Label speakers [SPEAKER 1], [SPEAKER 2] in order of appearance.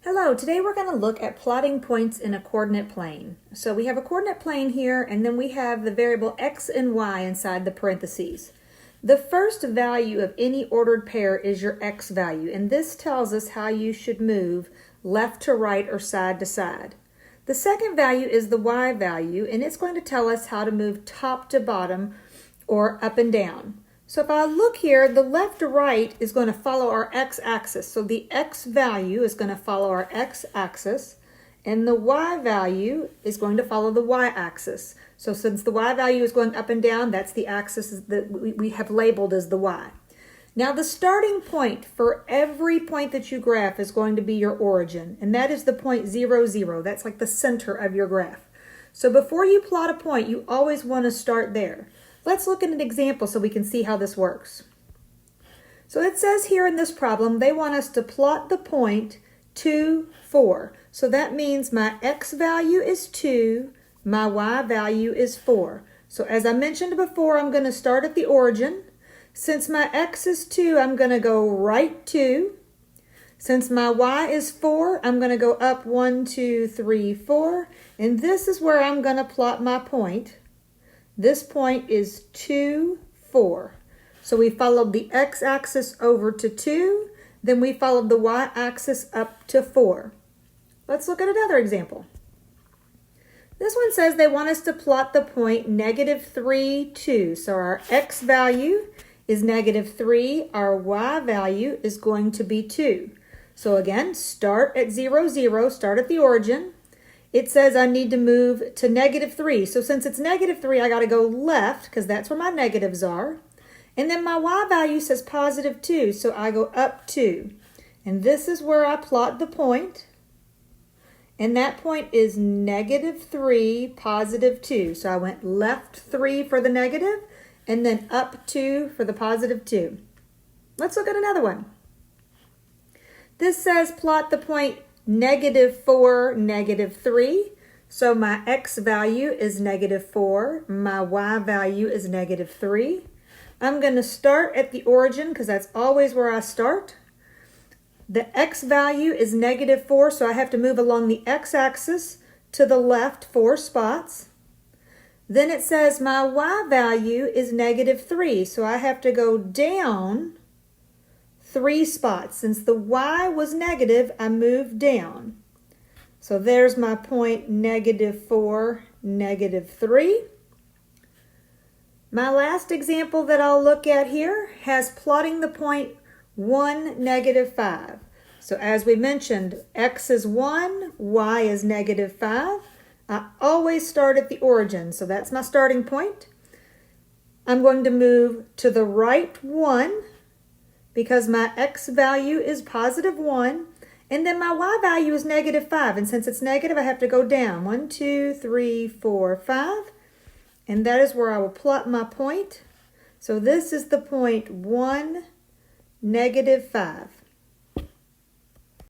[SPEAKER 1] Hello, today we're going to look at plotting points in a coordinate plane. So we have a coordinate plane here, and then we have the variable x and y inside the parentheses. The first value of any ordered pair is your x value, and this tells us how you should move left to right or side to side. The second value is the y value, and it's going to tell us how to move top to bottom or up and down. So if I look here, the left to right is going to follow our x-axis. So the x value is going to follow our x-axis, and the y value is going to follow the y-axis. So since the y value is going up and down, that's the axis that we have labeled as the y. Now the starting point for every point that you graph is going to be your origin, and that is the point 0, 0. That's like the center of your graph. So before you plot a point, you always want to start there. Let's look at an example so we can see how this works. So it says here in this problem, they want us to plot the point 2, 4. So that means my x value is 2, my y value is 4. So as I mentioned before, I'm going to start at the origin. Since my x is 2, I'm going to go right 2. Since my y is 4, I'm going to go up 1, 2, 3, 4. And this is where I'm going to plot my point. This point is 2, 4. So we followed the x-axis over to 2, then we followed the y-axis up to 4. Let's look at another example. This one says they want us to plot the point -3, 2. So our x value is -3, our y value is going to be 2. So again, start at 0, 0, start at the origin. It says I need to move to -3. So since it's -3, I got to go left because that's where my negatives are. And then my y value says +2, so I go up 2. And this is where I plot the point. And that point is -3, +2. So I went left 3 for the negative and then up 2 for the +2. Let's look at another one. This says plot the point -4, -3. So my x value is -4. My y value is -3. I'm going to start at the origin because that's always where I start. The x value is -4, so I have to move along the x-axis to the left 4 spots. Then it says my y value is -3, so I have to go down 3 spots. Since the y was negative, I moved down. So there's my point -4, -3. My last example that I'll look at here has plotting the point 1, -5. So as we mentioned, x is 1, y is -5. I always start at the origin, so that's my starting point. I'm going to move to the right 1, because my x value is +1, and then my y value is -5. And since it's negative, I have to go down 1, 2, 3, 4, 5. And that is where I will plot my point. So this is the point 1, -5.